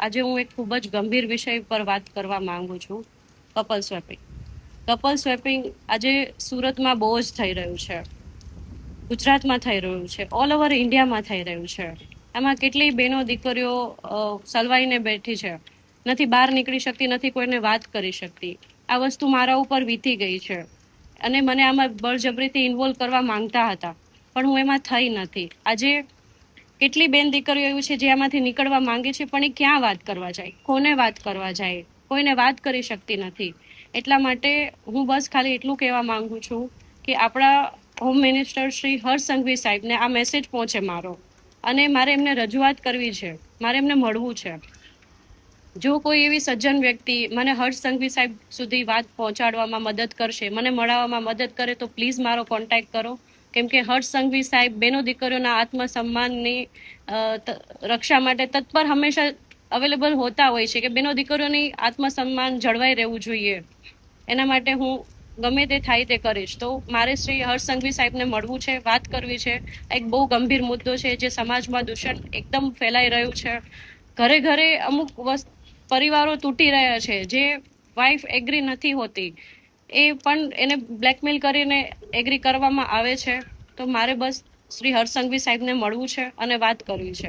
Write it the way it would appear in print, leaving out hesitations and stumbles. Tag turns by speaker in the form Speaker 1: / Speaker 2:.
Speaker 1: આજે હું એક ખૂબ જ ગંભીર વિષય પર વાત કરવા માંગુ છું. Couple swapping. કપલ સ્વેપિંગ આજે સુરતમાં બહુ જ થઈ રહ્યું છે, ગુજરાતમાં થઈ રહ્યું છે, ઓલ ઓવર ઇન્ડિયામાં થઈ રહ્યું છે. આમાં કેટલી બહેનો દીકરીઓ સલવાઈને બેઠી છે, નથી બહાર નીકળી શકતી, નથી કોઈને વાત કરી શકતી. આ વસ્તુ મારા ઉપર વીતી ગઈ છે અને મને આમાં બળજબરીથી ઇન્વોલ્વ કરવા માંગતા હતા, પણ હું એમાં થઈ નથી. આજે કેટલી બેન દીકરીઓ એવી છે જે આમાંથી નીકળવા માંગે છે, પણ એ ક્યાં વાત કરવા જાય, કોને વાત કરવા જાય, કોઈને વાત કરી શકતી નથી. એટલા માટે હું બસ ખાલી એટલું કહેવા માંગુ છું કે આપણા હોમ મિનિસ્ટર શ્રી હર્ષ સંઘવી સાહેબને આ મેસેજ પહોંચે મારો, અને મારે એમને રજૂઆત કરવી છે, મારે એમને મળવું છે. જો કોઈ એવી સજ્જન વ્યક્તિ મને હર્ષ સંઘવી સાહેબ સુધી વાત પહોંચાડવામાં મદદ કરશે, મને મળવામાં મદદ કરે, તો પ્લીઝ મારો કોન્ટેક્ટ કરો. કેમ કે હર્ષ સંઘવી સાહેબ બેનો દીકરીઓના આત્મસન્માનની રક્ષા માટે તત્પર હંમેશા અવેલેબલ હોતા હોય છે, કે બેનો દીકરીઓની આત્મસન્માન જળવાઈ રહેવું જોઈએ. એના માટે હું ગમે તે થાય તે કરીશ. તો મારે શ્રી હર્ષ સંઘવી સાહેબને મળવું છે, વાત કરવી છે. એક બહુ ગંભીર મુદ્દો છે જે સમાજમાં દૂષણ એકદમ ફેલાઈ રહ્યું છે. ઘરે ઘરે અમુક પરિવારો તૂટી રહ્યા છે, જે વાઇફ એગ્રી નથી હોતી, એ પણ એને બ્લેકમેલ કરીને એગ્રી કરવામાં આવે છે. તો મારે બસ શ્રી હર્ષ સંઘવી સાહેબને મળવું છે અને વાત કરવી છે.